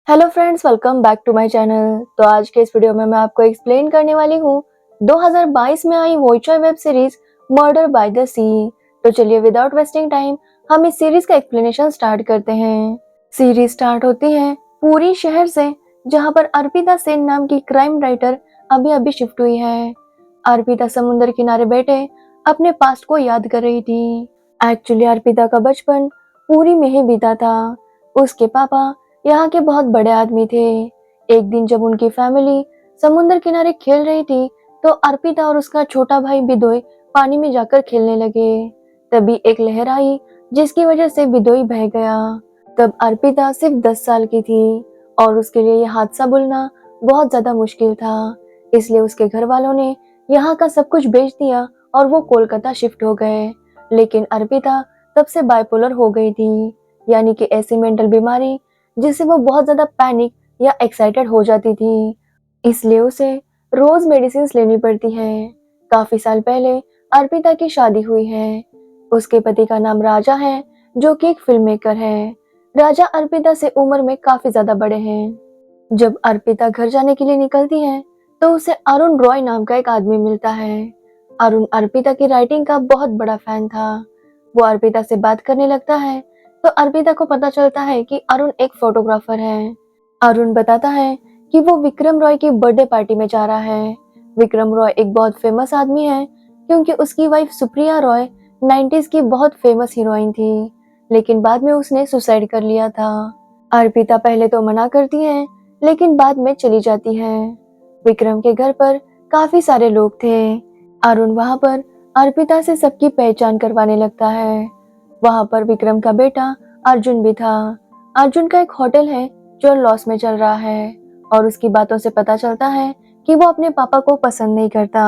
Hello friends, welcome back to my channel. तो आज के इस वीडियो में मैं आपको एक्सप्लेन करने वाली हूँ 2022 में आई वॉइचर web series murder by the sea. तो चलिए विदाउट वेस्टिंग टाइम हम इस सीरीज का एक्सप्लेनेशन स्टार्ट करते हैं। सीरीज स्टार्ट होती है पूरी शहर से, जहाँ पर अर्पिता सेन नाम की क्राइम राइटर अभी अभी शिफ्ट हुई है। अर्पिता समुद्र किनारे बैठे अपने पास्ट को याद कर रही थी। एक्चुअली अर्पिता का बचपन पूरी में ही बीता था। उसके पापा यहाँ के बहुत बड़े आदमी थे। एक दिन जब उनकी फैमिली समुद्र किनारे खेल रही थी, तो अर्पिता और उसका छोटा भाई बिदोई पानी में जाकर खेलने लगे। तभी एक लहर आई, जिसकी वजह से बिदोई बह गया। तब अर्पिता सिर्फ 10 साल की थी और उसके लिए यह हादसा भूलना बहुत ज्यादा मुश्किल था। इसलिए उसके घर वालों ने यहाँ का सब कुछ बेच दिया और वो कोलकाता शिफ्ट हो गए। लेकिन अर्पिता तब से बाइपोलर हो गई थी, यानी कि ऐसी मेंटल बीमारी जिससे वो बहुत ज्यादा पैनिक या एक्साइटेड हो जाती थी। इसलिए उसे रोज मेडिसिन लेनी पड़ती है। काफी साल पहले अर्पिता की शादी हुई है। उसके पति का नाम राजा है, जो कि एक फिल्म मेकर है। राजा अर्पिता से उम्र में काफी ज्यादा बड़े हैं। जब अर्पिता घर जाने के लिए निकलती है, तो उसे अरुण रॉय नाम का एक आदमी मिलता है। अरुण अर्पिता की राइटिंग का बहुत बड़ा फैन था। वो अर्पिता से बात करने लगता है, तो अर्पिता को पता चलता है कि अरुण एक फोटोग्राफर है। अरुण बताता है कि वो विक्रम रॉय की बर्थडे पार्टी में जा रहा है। विक्रम रॉय एक बहुत फेमस आदमी है, क्योंकि उसकी वाइफ सुप्रिया रॉय 90s की बहुत फेमस हीरोइन थी, लेकिन बाद में उसने सुसाइड कर लिया था। अर्पिता पहले तो मना करती है, लेकिन बाद में चली जाती है। विक्रम के घर पर काफी सारे लोग थे। अरुण वहां पर अर्पिता से सबकी पहचान करवाने लगता है। वहां पर विक्रम का बेटा अर्जुन भी था। अर्जुन का एक होटल है जो लॉस में चल रहा है, और उसकी बातों से पता चलता है कि वो अपने पापा को पसंद नहीं करता।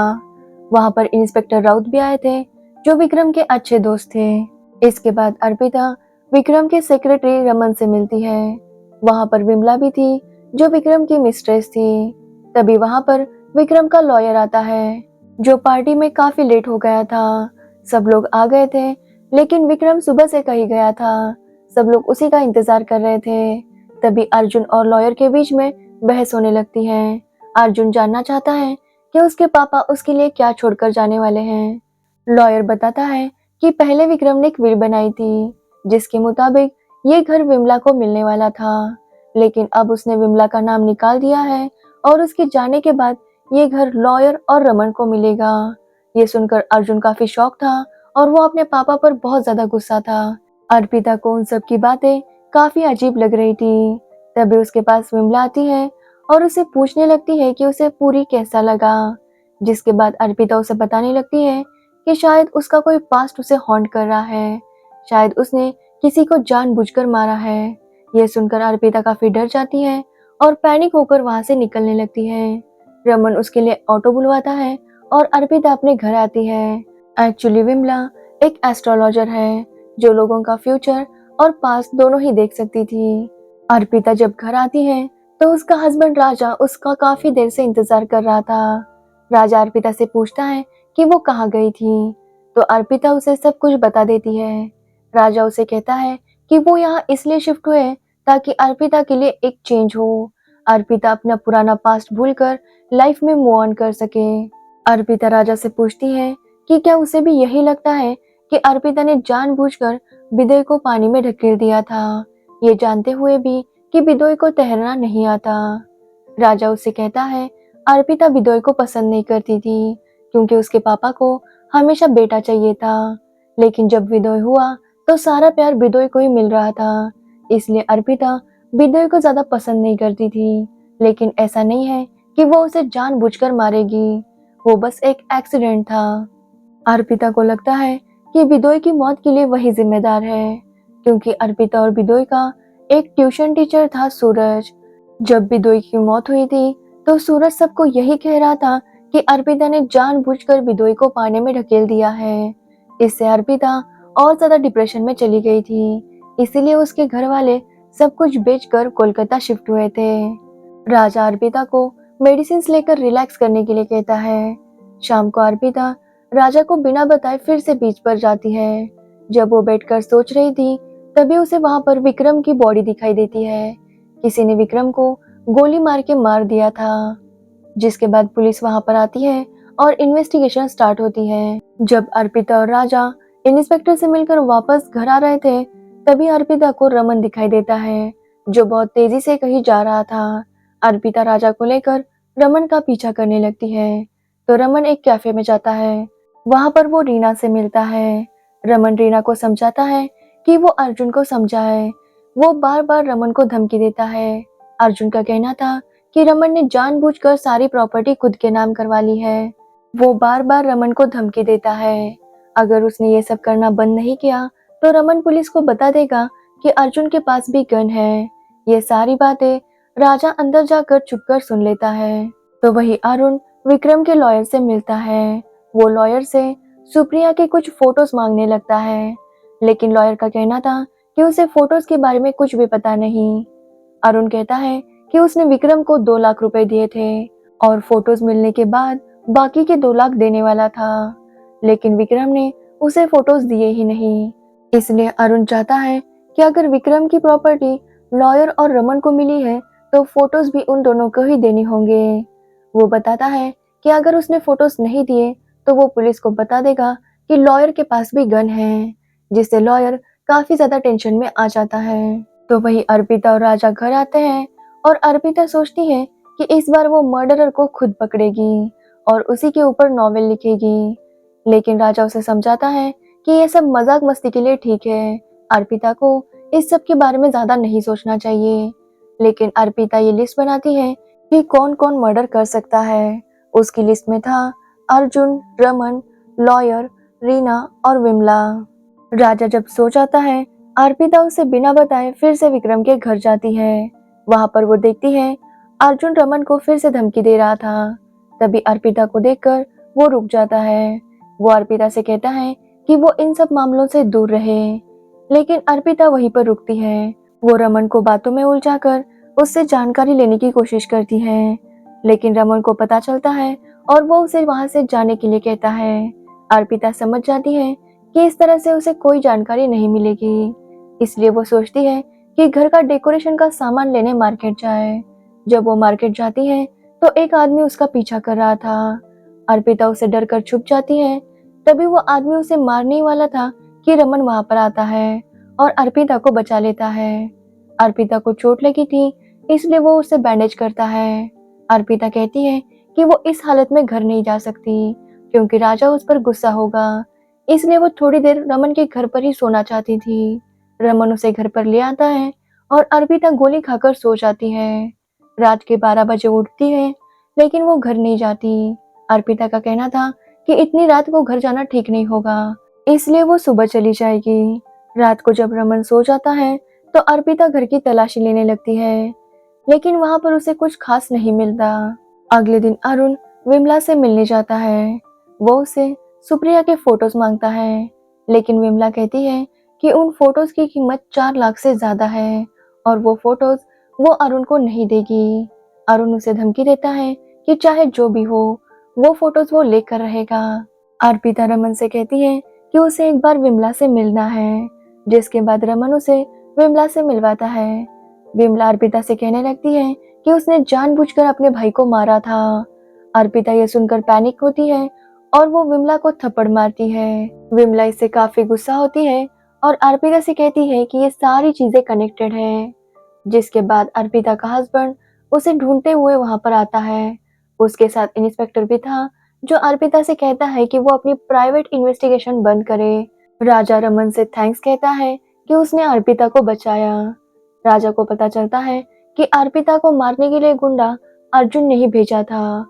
वहां पर इंस्पेक्टर राउत भी आए थे, जो विक्रम के अच्छे दोस्त थे। इसके बाद अर्पिता विक्रम के सेक्रेटरी रमन से मिलती है। वहां पर विमला भी थी, जो विक्रम की मिस्ट्रेस थी। तभी वहां पर विक्रम का लॉयर आता है, जो पार्टी में काफी लेट हो गया था। सब लोग आ गए थे, लेकिन विक्रम सुबह से कहीं गया था। सब लोग उसी का इंतजार कर रहे थे। तभी अर्जुन और लॉयर के बीच में बहस होने लगती है। अर्जुन जानना चाहता है कि उसके पापा उसके लिए क्या छोड़कर जाने वाले हैं। लॉयर बताता है कि पहले विक्रम ने एक विल बनाई थी, जिसके मुताबिक ये घर विमला को मिलने वाला था, लेकिन अब उसने विमला का नाम निकाल दिया है और उसके जाने के बाद ये घर लॉयर और रमन को मिलेगा। ये सुनकर अर्जुन काफी शॉक था और वो अपने पापा पर बहुत ज्यादा गुस्सा था। अर्पिता को उन सब की बातें काफी अजीब लग रही थी। तभी उसके पास विमला आती है और उसे पूछने लगती है कि उसे पूरी कैसा लगा। जिसके बाद अर्पिता उसे बताने लगती है कि शायद उसका कोई पास्ट उसे हॉन्ट कर रहा है। शायद उसने किसी को जानबूझकर मारा है। यह सुनकर अर्पिता काफी डर जाती है और पैनिक होकर वहां से निकलने लगती है। रमन उसके लिए ऑटो बुलवाता है और अर्पिता अपने घर आती है। एक्चुअली विमला एक एस्ट्रोलॉजर है, जो लोगों का फ्यूचर और पास्ट दोनों ही देख सकती थी। अर्पिता जब घर आती है, तो उसका हस्बैंड राजा उसका काफी देर से इंतजार कर रहा था। राजा अर्पिता से पूछता है कि वो कहाँ गई थी, तो अर्पिता उसे सब कुछ बता देती है। राजा उसे कहता है कि वो यहाँ इसलिए शिफ्ट हुए ताकि अर्पिता के लिए एक चेंज हो। अर्पिता अपना पुराना पास्ट भूलकर लाइफ में मूव ऑन कर सके। अर्पिता राजा से पूछती है कि क्या उसे भी यही लगता है कि अर्पिता ने जानबूझकर बिदोई को पानी में ढकेल दिया था, ये जानते हुए भी कि बिदोई को तैरना नहीं आता। राजा उससे कहता है अर्पिता बिदोई को पसंद नहीं करती थी, क्योंकि उसके पापा को हमेशा बेटा चाहिए था। लेकिन जब बिदोई हुआ, तो सारा प्यार बिदोई को ही मिल रहा था। इसलिए अर्पिता बिदोई को ज्यादा पसंद नहीं करती थी। लेकिन ऐसा नहीं है कि वो उसे जानबूझकर मारेगी, वो बस एक एक्सीडेंट था। अर्पिता को लगता है कि बिदोई की मौत के लिए वही जिम्मेदार है, क्योंकि अर्पिता और बिदोई का एक ट्यूशन टीचर था, सूरज। जब बिदोई की मौत हुई थी, तो सूरज सबको यही कह रहा था कि अर्पिता ने जानबूझकर बिदोई को पानी में ढकेल दिया है। इससे अर्पिता और ज्यादा डिप्रेशन में चली गई थी। इसीलिए उसके घर वाले सब कुछ बेचकर कोलकाता शिफ्ट हुए थे। राजा अर्पिता को मेडिसिन लेकर रिलैक्स करने के लिए कहता है। शाम को अर्पिता राजा को बिना बताए फिर से बीच पर जाती है। जब वो बैठकर सोच रही थी, तभी उसे वहां पर विक्रम की बॉडी दिखाई देती है। किसी ने विक्रम को गोली मार के मार दिया था। जिसके बाद पुलिस वहां पर आती है और इन्वेस्टिगेशन स्टार्ट होती है। जब अर्पिता और राजा इंस्पेक्टर से मिलकर वापस घर आ रहे थे, तभी अर्पिता को रमन दिखाई देता है, जो बहुत तेजी से कहीं जा रहा था। अर्पिता राजा को लेकर रमन का पीछा करने लगती है, तो रमन एक कैफे में जाता है। वहां पर वो रीना से मिलता है। रमन रीना को समझाता है कि वो अर्जुन को समझाए। वो बार बार रमन को धमकी देता है। अर्जुन का कहना था कि रमन ने जानबूझकर सारी प्रॉपर्टी खुद के नाम करवा ली है। वो बार बार रमन को धमकी देता है, अगर उसने ये सब करना बंद नहीं किया तो रमन पुलिस को बता देगा कि अर्जुन के पास भी गन है। ये सारी बातें राजा अंदर जाकर छुपकर सुन लेता है। तो वही अरुण विक्रम के लॉयर से मिलता है। वो लॉयर से सुप्रिया के कुछ फोटोज मांगने लगता है, लेकिन लॉयर का कहना था कि उसे फोटोज के बारे में कुछ भी पता नहीं। अरुण कहता है कि उसने विक्रम को 2 लाख रुपए दिए थे और फोटोज मिलने के बाद बाकी के 2 लाख देने वाला था, लेकिन विक्रम ने उसे फोटोज दिए ही नहीं। इसलिए अरुण चाहता है कि अगर विक्रम की प्रॉपर्टी लॉयर और रमन को मिली है तो फोटोज भी उन दोनों को ही देनी होंगे। वो बताता है कि अगर उसने फोटोज नहीं दिए तो वो पुलिस को बता देगा कि लॉयर के पास भी गन है, जिससे लॉयर काफी ज्यादा टेंशन में आ जाता है। तो वही अर्पिता और राजा घर आते हैं और अर्पिता सोचती है कि इस बार वो मर्डरर को खुद पकड़ेगी और उसी के ऊपर नॉवेल लिखेगी, लेकिन राजा उसे समझाता है कि ये सब मजाक मस्ती के लिए ठीक है, अर्पिता को इस सब के बारे में ज्यादा नहीं सोचना चाहिए। लेकिन अर्पिता ये लिस्ट बनाती है कि कौन कौन मर्डर कर सकता है। उसकी लिस्ट में था अर्जुन, रमन, लॉयर, रीना और विमला। राजा जब सो जाता है, अर्पिता उसे बिना बताए फिर से विक्रम के घर जाती है। वहां पर वो देखती है अर्जुन रमन को फिर से धमकी दे रहा था। तभी अर्पिता को देखकर वो रुक जाता है। वो अर्पिता से कहता है कि वो इन सब मामलों से दूर रहे, लेकिन अर्पिता वहीं पर रुकती है। वो रमन को बातों में उलझाकर उससे जानकारी लेने की कोशिश करती है, लेकिन रमन को पता चलता है और वो उसे वहां से जाने के लिए कहता है। अर्पिता समझ जाती है कि इस तरह से उसे कोई जानकारी नहीं मिलेगी, इसलिए वो सोचती है कि घर का डेकोरेशन का सामान लेने मार्केट जाए। जब वो मार्केट जाती है तो एक आदमी उसका पीछा कर रहा था। अर्पिता उसे डर कर छुप जाती है। तभी वो आदमी उसे मारने ही वाला था कि रमन वहां पर आता है और अर्पिता को बचा लेता है। अर्पिता को चोट लगी थी, इसलिए वो उसे बैंडेज करता है। अर्पिता कहती है कि वो इस हालत में घर नहीं जा सकती क्योंकि राजा उस पर गुस्सा होगा, इसलिए वो थोड़ी देर रमन के घर पर ही सोना चाहती थी। रमन उसे घर पर ले आता है और अर्पिता गोली खाकर सो जाती है। रात के 12 बजे उठती है, लेकिन वो घर नहीं जाती। अर्पिता का कहना था कि इतनी रात को घर जाना ठीक नहीं होगा, इसलिए वो सुबह चली जाएगी। रात को जब रमन सो जाता है तो अर्पिता घर की तलाशी लेने लगती है, लेकिन वहां पर उसे कुछ खास नहीं मिलता। अगले दिन अरुण विमला से मिलने जाता है। वो उसे सुप्रिया के फोटोज मांगता है, लेकिन विमला कहती है कि उन फोटोज की कीमत 4 लाख से ज्यादा है और वो फोटोज वो अरुण को नहीं देगी। अरुण उसे धमकी देता है कि चाहे जो भी हो, वो फोटोज वो लेकर रहेगा। अर्पिता रमन से कहती है कि उसे एक बार विमला से मिलना है, जिसके बाद रमन उसे विमला से मिलवाता है। विमला अर्पिता से कहने लगती है कि उसने जानबूझकर अपने भाई को मारा था। अर्पिता ये सुनकर पैनिक होती है और वो विमला को थप्पड़ मारती है। विमला इससे काफी गुस्सा होती है और अर्पिता से कहती है कि ये सारी चीजें कनेक्टेड है। जिसके बाद अर्पिता का हस्बैंड उसे ढूंढते हुए वहां पर आता है। उसके साथ इंस्पेक्टर भी था, जो अर्पिता से कहता है कि वो अपनी प्राइवेट इन्वेस्टिगेशन बंद करे। राजा रमन से थैंक्स कहता है कि उसने अर्पिता को बचाया। राजा को पता चलता है कि अर्पिता को मारने के लिए गुंडा अर्जुन ने ही भेजा था।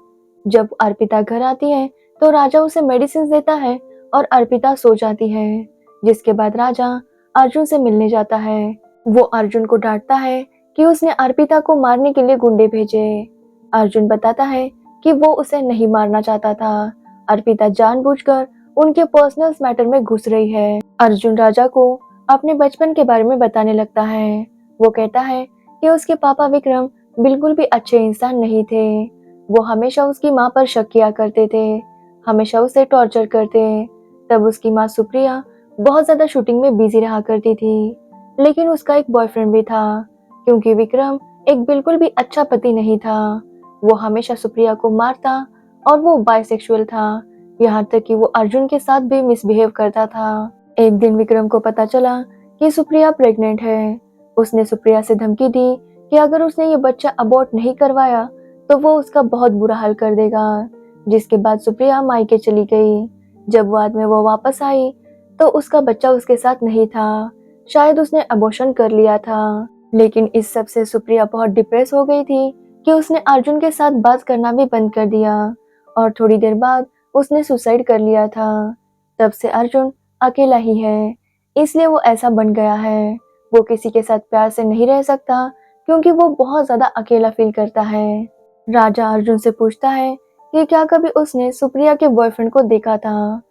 जब अर्पिता घर आती है तो राजा उसे मेडिसिन देता है और अर्पिता सो जाती है। जिसके बाद राजा अर्जुन से मिलने जाता है। वो अर्जुन को डांटता है कि उसने अर्पिता को मारने के लिए गुंडे भेजे। अर्जुन बताता है कि वो उसे नहीं मारना चाहता था। अर्पिता जानबूझकर उनके पर्सनल मैटर में घुस रही है। अर्जुन राजा को अपने बचपन के बारे में बताने लगता है। वो कहता है कि उसके पापा विक्रम बिल्कुल भी अच्छे इंसान नहीं थे। वो हमेशा उसकी माँ पर शक किया करते थे, हमेशा उसे टॉर्चर करते। तब उसकी माँ सुप्रिया बहुत ज्यादा शूटिंग में बिजी रहा करती थी, लेकिन उसका एक बॉयफ्रेंड भी था क्योंकि विक्रम एक बिल्कुल भी अच्छा पति नहीं था। वो हमेशा सुप्रिया को मारता और वो बाइसेक्सुअल था। यहाँ तक कि वो अर्जुन के साथ भी मिसबिहेव करता था। एक दिन विक्रम को पता चला कि सुप्रिया प्रेग्नेंट है। उसने सुप्रिया से धमकी दी कि अगर उसने ये बच्चा अबॉर्ट नहीं करवाया तो वो उसका बहुत बुरा हाल कर देगा। जिसके बाद सुप्रिया मायके चली गई। जब बाद में वो वापस आई तो उसका बच्चा उसके साथ नहीं था। शायद उसने अबॉर्शन कर लिया था। लेकिन इस सब से सुप्रिया बहुत डिप्रेस हो गई थी कि उसने अर्जुन के साथ बात करना भी बंद कर दिया और थोड़ी देर बाद उसने सुसाइड कर लिया था। तब से अर्जुन अकेला ही है, इसलिए वो ऐसा बन गया है। वो किसी के साथ प्यार से नहीं रह सकता क्योंकि वो बहुत ज्यादा अकेला फील करता है। राजा अर्जुन से पूछता है कि क्या कभी उसने सुप्रिया के बॉयफ्रेंड को देखा था,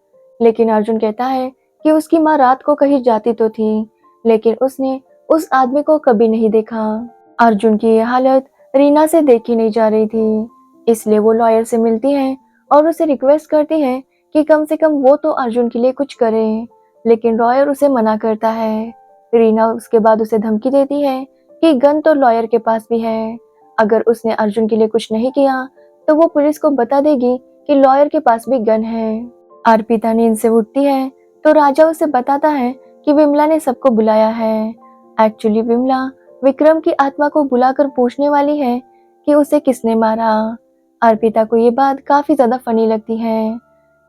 लेकिन अर्जुन कहता है कि उसकी माँ रात को कहीं जाती तो थी, लेकिन उसने उस आदमी को कभी नहीं देखा। अर्जुन की ये हालत रीना से देखी नहीं जा रही थी, इसलिए वो लॉयर से मिलती है और उसे रिक्वेस्ट करती है कि कम से कम वो तो अर्जुन के लिए कुछ करे, लेकिन लॉयर उसे मना करता है। रीना उसके बाद उसे धमकी देती है कि गन तो लॉयर के पास भी है, अगर उसने अर्जुन के लिए कुछ नहीं किया तो वो पुलिस को बता देगी कि लॉयर के पास भी गन है। अर्पिता नींद से उठती है तो राजा उसे बताता है कि विमला ने सबको बुलाया है। एक्चुअली विमला विक्रम की आत्मा को बुलाकर पूछने वाली है कि उसे किसने मारा। अर्पिता को ये बात काफी ज्यादा फनी लगती है,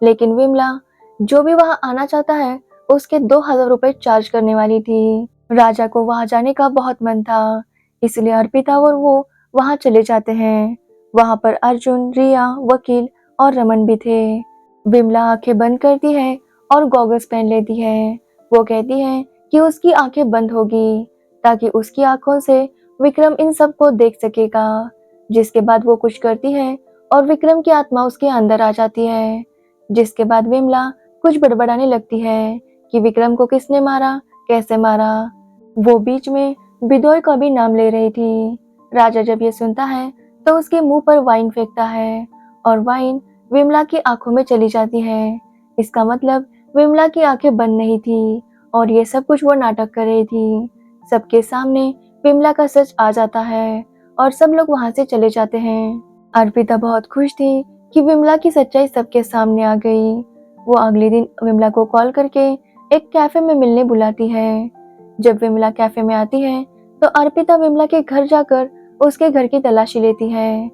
लेकिन विमला जो भी वहां आना चाहता है उसके 2000 रुपए चार्ज करने वाली थी। राजा को वहां जाने का बहुत मन था, इसलिए अर्पिता और वो वहां चले जाते हैं। वहां पर अर्जुन, रिया, वकील और रमन भी थे। विमला आंखें बंद करती है और गॉगल्स पहन लेती है। वो कहती है कि उसकी आंखें बंद होगी ताकि उसकी आंखों से विक्रम इन सब को देख सकेगा। जिसके बाद वो कुछ करती है और विक्रम की आत्मा उसके अंदर आ जाती है। जिसके बाद विमला कुछ बड़बड़ाने लगती है कि विक्रम को किसने मारा, कैसे मारा। वो बीच में बिदोय का भी नाम ले रही थी। राजा जब ये सुनता है तो उसके मुंह पर वाइन फेंकता है और वाइन विमला की आंखों में चली जाती है। इसका मतलब विमला की आंखें बंद नहीं थी और ये सब कुछ वो नाटक कर रही थी। सबके सामने विमला का सच आ जाता है और सब लोग वहां से चले जाते हैं। अर्पिता बहुत खुश थी कि विमला की सच्चाई सबके सामने आ गई। वो अगले दिन विमला को कॉल करके एक कैफे में मिलने बुलाती है। जब विमला कैफे में आती है तो अर्पिता विमला के घर जाकर उसके घर की तलाशी लेती है।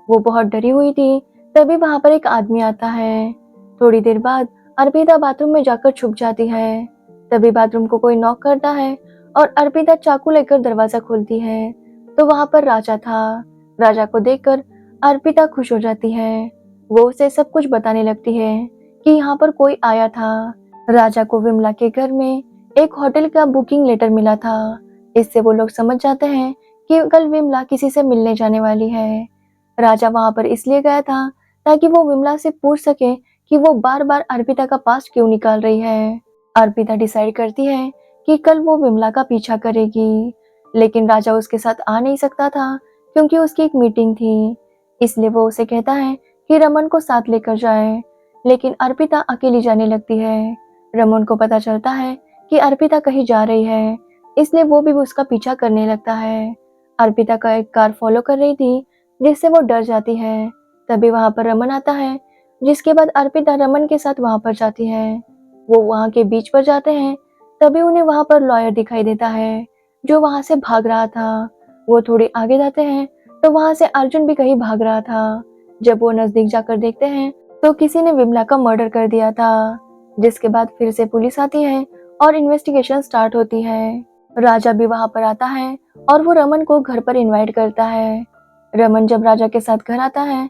वो बहुत डरी हुई थी। तभी वहां पर एक आदमी आता है। थोड़ी देर बाद अर्पिता बाथरूम में जाकर छुप जाती है। तभी बाथरूम को कोई नॉक करता है और अर्पिता चाकू लेकर दरवाजा खोलती है तो वहां पर राजा था। राजा को देखकर अर्पिता खुश हो जाती है। वो उसे सब कुछ बताने लगती है कि यहाँ पर कोई आया था। राजा को विमला के घर में एक होटल का बुकिंग लेटर मिला था। इससे वो लोग समझ जाते हैं कि कल विमला किसी से मिलने जाने वाली है। राजा वहां पर इसलिए गया था ताकि वो विमला से पूछ सके कि वो बार बार अर्पिता का पास्ट क्यों निकाल रही है। अर्पिता डिसाइड करती है कि कल वो विमला का पीछा करेगी, लेकिन राजा उसके साथ आ नहीं सकता था क्योंकि उसकी एक मीटिंग थी। इसलिए वो उसे कहता है कि रमन को साथ लेकर जाए, लेकिन अर्पिता अकेली जाने लगती है। रमन को पता चलता है कि अर्पिता कहीं जा रही है, इसलिए वो भी उसका पीछा करने लगता है। अर्पिता का एक कार फॉलो कर रही थी जिससे वो डर जाती है। तभी वहां पर रमन आता है, जिसके बाद अर्पिता रमन के साथ वहां पर जाती है। वो वहां के बीच पर जाते हैं। तभी उन्हें वहां पर लॉयर दिखाई देता है जो वहां से भाग रहा था। वो थोड़ी आगे जाते हैं तो वहां से अर्जुन भी कहीं भाग रहा था। जब वो नजदीक जाकर देखते हैं तो किसी ने विमला का मर्डर कर दिया था। जिसके बाद फिर से पुलिस आती है और इन्वेस्टिगेशन स्टार्ट होती है। राजा भी वहां पर आता है और वो रमन को घर पर इनवाइट करता है। रमन जब राजा के साथ घर आता है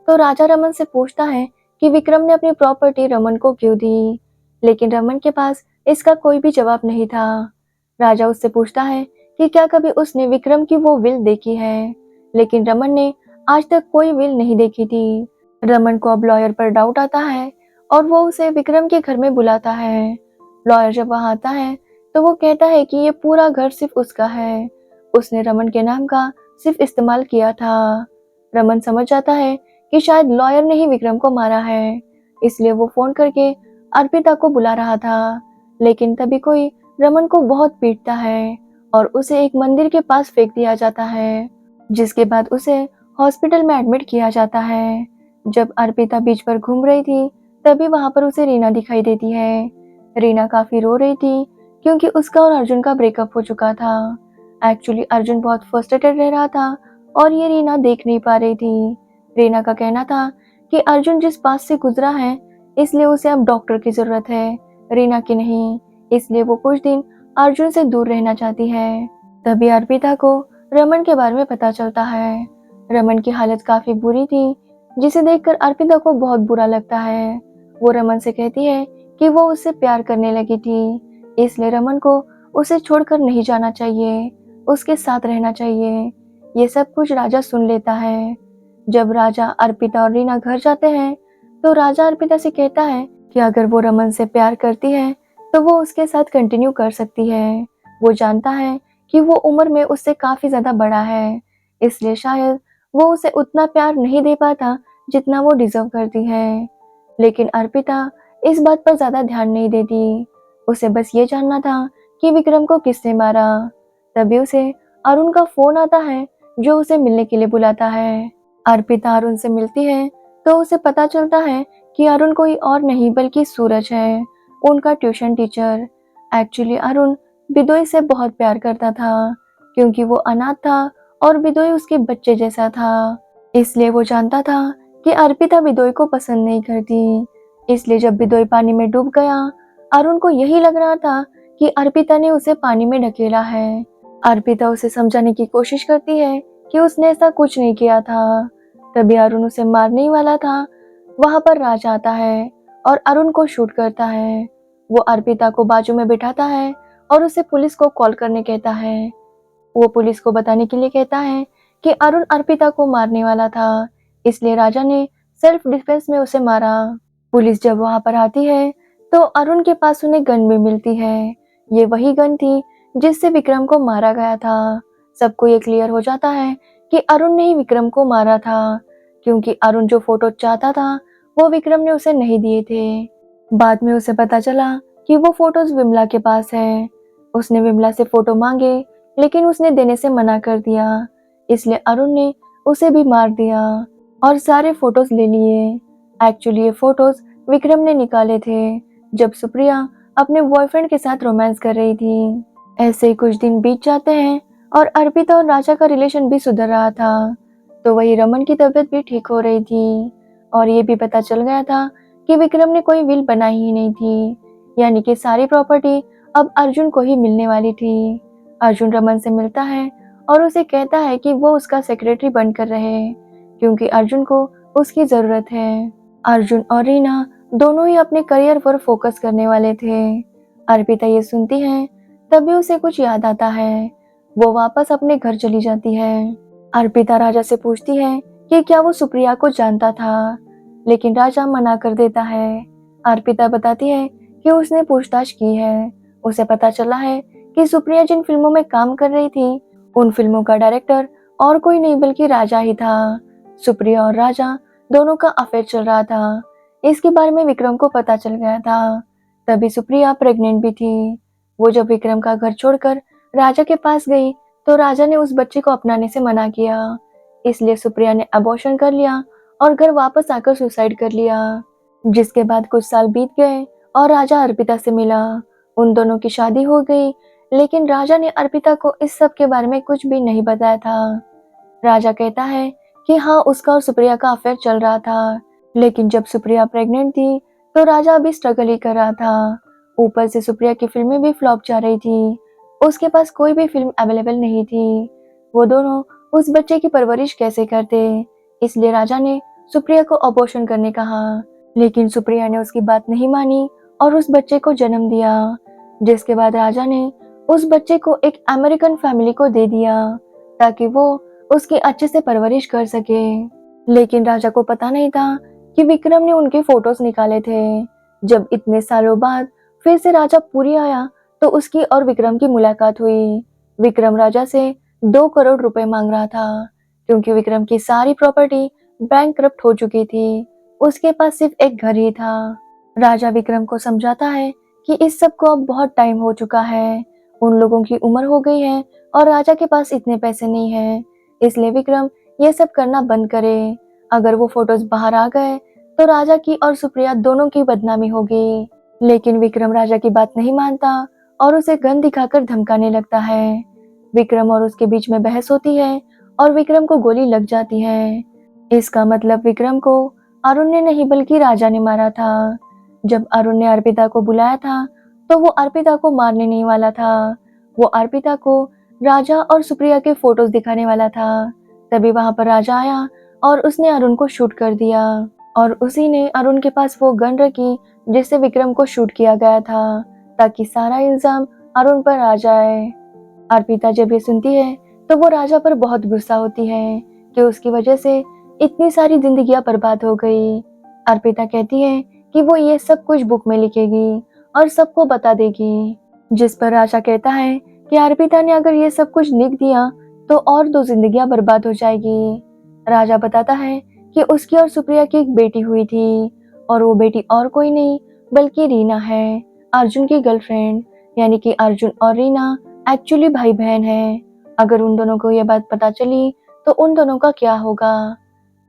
तो राजा रमन से पूछता है कि विक्रम ने अपनी प्रॉपर्टी रमन को क्यों दी, लेकिन रमन के पास इसका कोई भी जवाब नहीं था। राजा उससे पूछता है कि क्या कभी उसने विक्रम की वो विल देखी है, लेकिन रमन ने आज तक कोई विल नहीं देखी थी। रमन को अब लॉयर पर डाउट आता है और वो उसे विक्रम के घर में बुलाता है। लॉयर जब वहां आता है तो वो कहता है कि ये पूरा घर सिर्फ उसका है, उसने रमन के नाम का सिर्फ इस्तेमाल किया था। रमन समझ जाता है कि शायद लॉयर ने ही विक्रम को मारा है, इसलिए वो फोन करके अर्पिता को बुला रहा था। लेकिन तभी कोई रमन को बहुत पीटता है और उसे एक मंदिर के पास फेंक दिया जाता है। जिसके बाद उसे हॉस्पिटल में एडमिट किया जाता है। जब अर्पिता बीच पर घूम रही थी तभी वहां पर उसे रीना दिखाई देती है। रीना काफी रो रही थी क्योंकि उसका और अर्जुन का ब्रेकअप हो चुका था। एक्चुअली अर्जुन बहुत फ्रस्ट्रेटेड रह रहा था और ये रीना देख नहीं पा रही थी। रीना का कहना था कि अर्जुन जिस पास से गुजरा है इसलिए उसे अब डॉक्टर की जरूरत है, रीना की नहीं। इसलिए वो कुछ दिन अर्जुन से दूर रहना चाहती है। तभी अर्पिता को रमन के बारे में पता चलता है। रमन की हालत काफी बुरी थी जिसे देखकर अर्पिता को बहुत बुरा लगता है। वो रमन से कहती है कि वो उससे प्यार करने लगी थी, इसलिए रमन को उसे छोड़कर नहीं जाना चाहिए, उसके साथ रहना चाहिए। ये सब कुछ राजा सुन लेता है। जब राजा अर्पिता और रीना घर जाते हैं तो राजा अर्पिता से कहता है कि अगर वो रमन से प्यार करती है तो वो उसके साथ कंटिन्यू कर सकती है। वो जानता है कि वो उम्र में उससे काफी ज्यादा बड़ा है, इसलिए शायद वो उसे उतना प्यार नहीं दे पाता जितना वो डिजर्व करती है। लेकिन अर्पिता इस बात पर ज्यादा ध्यान नहीं देती। उसे बस ये जानना था कि विक्रम को किसने मारा। तभी उसे अरुण का फोन आता है जो उसे मिलने के लिए बुलाता है। अर्पिता अरुण से मिलती है तो उसे पता चलता है कि अरुण कोई और नहीं बल्कि सूरज है, उनका ट्यूशन टीचर। एक्चुअली अरुण बिदोई से बहुत प्यार करता था क्योंकि वो अनाथ था और बिदोई उसके बच्चे जैसा था। इसलिए वो जानता था कि अर्पिता बिदोई को पसंद नहीं करती। इसलिए जब बिदोई पानी में डूब गया अरुण को यही लग रहा था कि अर्पिता ने उसे पानी में ढकेला है। अर्पिता उसे समझाने की कोशिश करती है कि उसने ऐसा कुछ नहीं किया था। तभी अरुण उसे मारने ही वाला था। वहां पर राज आता है और अरुण को शूट करता है। वो अर्पिता को बाजू में बिठाता है और उसे पुलिस को कॉल करने कहता है। वो पुलिस को बताने के लिए कहता है कि अरुण अर्पिता को मारने वाला था, इसलिए राजा ने सेल्फ डिफेंस में उसे मारा। पुलिस जब वहां पर आती है तो अरुण के पास उन्हें गन भी मिलती है। ये वही गन थी जिससे विक्रम को मारा गया था। सबको ये क्लियर हो जाता है कि अरुण ने ही विक्रम को मारा था क्योंकि अरुण जो फोटो चाहता था वो विक्रम ने उसे नहीं दिए थे। बाद में उसे पता चला कि वो फोटोज विमला के पास है। उसने विमला से फोटो मांगे लेकिन उसने देने से मना कर दिया, इसलिए अरुण ने उसे भी मार दिया और सारे फोटोज ले लिए। एक्चुअली ये फोटोज विक्रम ने निकाले थे जब सुप्रिया अपने बॉयफ्रेंड के साथ रोमांस कर रही थी। ऐसे ही कुछ दिन बीत जाते हैं और अर्पिता और राजा का रिलेशन भी सुधर रहा था, तो वही रमन की तबीयत भी ठीक हो रही थी और ये भी पता चल गया था कि विक्रम ने कोई विल बनाई ही नहीं थी, यानी कि सारी प्रॉपर्टी अब अर्जुन को ही मिलने वाली थी। अर्जुन रमन से मिलता है और उसे कहता है कि वो उसका सेक्रेटरी बनकर रहे क्योंकि अर्जुन को उसकी जरूरत है। अर्जुन और रीना दोनों ही अपने करियर पर फोकस करने वाले थे। अर्पिता ये सुनती है तभी उसे कुछ याद आता है। वो वापस अपने घर चली जाती है। अर्पिता राजा से पूछती है कि क्या वो सुप्रिया को जानता था, लेकिन राजा मना कर देता है। अर्पिता बताती है कि उसने पूछताछ की है। उसे पता चला है कि सुप्रिया जिन फिल्मों में काम कर रही थी उन फिल्मों का डायरेक्टर और कोई नहीं बल्कि राजा ही था। सुप्रिया और राजा दोनों का अफेयर चल रहा था। इसके बारे में विक्रम को पता चल गया था। तभी सुप्रिया प्रेग्नेंट भी थी। वो जब विक्रम का घर छोड़कर राजा के पास गई तो राजा ने उस बच्चे को अपनाने से मना किया, इसलिए सुप्रिया ने अबॉर्शन कर लिया और घर वापस आकर सुसाइड कर लिया। जिसके बाद कुछ साल बीत गए और राजा अर्पिता से मिला। उन दोनों की शादी हो गई, लेकिन राजा ने अर्पिता को इस सब के बारे में कुछ भी नहीं बताया था। राजा कहता है कि हाँ, उसका और सुप्रिया का अफेयर चल रहा था, लेकिन जब सुप्रिया प्रेग्नेंट थी तो राजा अभी स्ट्रगल ही कर रहा था। ऊपर से सुप्रिया की फिल्में भी फ्लॉप जा रही थी, उसके पास कोई भी फिल्म अवेलेबल नहीं थी। वो दोनों उस बच्चे की परवरिश कैसे करते, इसलिए राजा ने सुप्रिया को अबॉर्शन करने कहा, लेकिन सुप्रिया ने उसकी बात नहीं मानी और उस बच्चे को जन्म दिया। जिसके बाद राजा ने उस बच्चे को एक अमेरिकन फैमिली को दे दिया ताकि वो उसकी अच्छे से परवरिश कर सके। लेकिन राजा को पता नहीं था कि विक्रम ने उनके फोटोज निकाले थे। जब इतने सालों बाद फिर से राजा पुरी आया तो उसकी और विक्रम की मुलाकात हुई। विक्रम राजा से 2 करोड़ रुपए मांग रहा था क्योंकि विक्रम की सारी प्रॉपर्टी बैंकक्रप्ट हो चुकी थी, उसके पास सिर्फ एक घर ही था। राजा विक्रम को समझाता है कि इस सब को अब बहुत टाइम हो चुका है, उन लोगों की उम्र हो गई है और राजा के पास इतने पैसे नहीं है, इसलिए विक्रम ये सब करना बंद करे। अगर वो फोटोज बाहर आ गए तो राजा की और सुप्रिया दोनों की बदनामी होगी। लेकिन विक्रम राजा की बात नहीं मानता और उसे गन दिखाकर धमकाने लगता है। विक्रम और उसके बीच में बहस होती है और विक्रम को गोली लग जाती है। इसका मतलब विक्रम को अरुण ने नहीं बल्कि राजा ने मारा था। जब अरुण ने अर्पिता को बुलाया था तो वो अर्पिता को मारने नहीं वाला था। वो अर्पिता को राजा और सुप्रिया के फोटोज दिखाने वाला था। तभी वहां पर राजा आया और उसने अरुण को शूट कर दिया और उसी ने अरुण के पास वो गन रखी जिससे विक्रम को शूट किया गया था, ताकि सारा इल्जाम अरुण पर आ जाए। अर्पिता जब ये सुनती है तो वो राजा पर बहुत गुस्सा होती है कि उसकी वजह से इतनी सारी जिंदगियां बर्बाद हो गई। अर्पिता कहती है कि वो ये सब कुछ बुक में लिखेगी और सबको बता देगी, जिस पर राजा कहता है कि अर्पिता ने अगर ये सब कुछ लिख दिया तो और 2 जिंदगियां बर्बाद हो जाएगी। राजा बताता है कि उसकी और सुप्रिया की एक बेटी हुई थी और वो बेटी और कोई नहीं बल्कि रीना है, अर्जुन की गर्लफ्रेंड। यानी कि अर्जुन और रीना एक्चुअली भाई बहन है। अगर उन दोनों को ये बात पता चली तो उन दोनों का क्या होगा।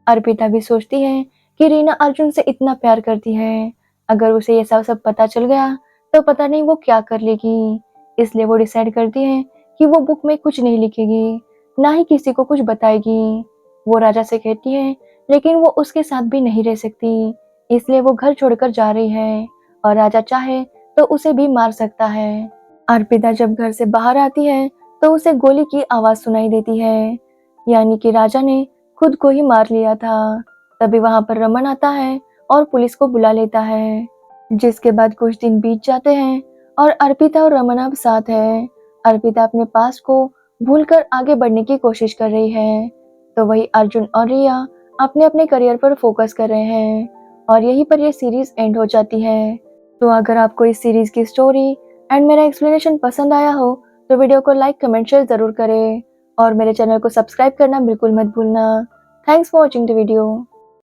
अर्पिता भी सोचती है कि रीना अर्जुन से इतना प्यार करती है, अगर उसे ये सब पता चल गया तो पता नहीं वो क्या कर लेगी। इसलिए वो डिसाइड करती है कि वो बुक में कुछ नहीं लिखेगी, ना ही किसी को कुछ बताएगी। वो राजा से कहती है लेकिन वो उसके साथ भी नहीं रह सकती, इसलिए वो घर छोड़कर जा रही है और राजा चाहे तो उसे भी मार सकता है। अर्पिता जब घर से बाहर आती है तो उसे गोली की आवाज सुनाई देती है, यानी कि राजा ने खुद को ही मार लिया था। तभी वहां पर रमन आता है और पुलिस को बुला लेता है, जिसके बाद कुछ दिन बीत जाते हैं और अर्पिता और रमन अब साथ है। अर्पिता अपने पास को भूलकर आगे बढ़ने की कोशिश कर रही है, तो वही अर्जुन और रिया अपने अपने करियर पर फोकस कर रहे हैं और यहीं पर ये सीरीज एंड हो जाती है। तो अगर आपको इस सीरीज की स्टोरी एंड मेरा एक्सप्लेनेशन पसंद आया हो तो वीडियो को लाइक कमेंट शेयर जरूर करें और मेरे चैनल को सब्सक्राइब करना बिल्कुल मत भूलना। Thanks for watching the video.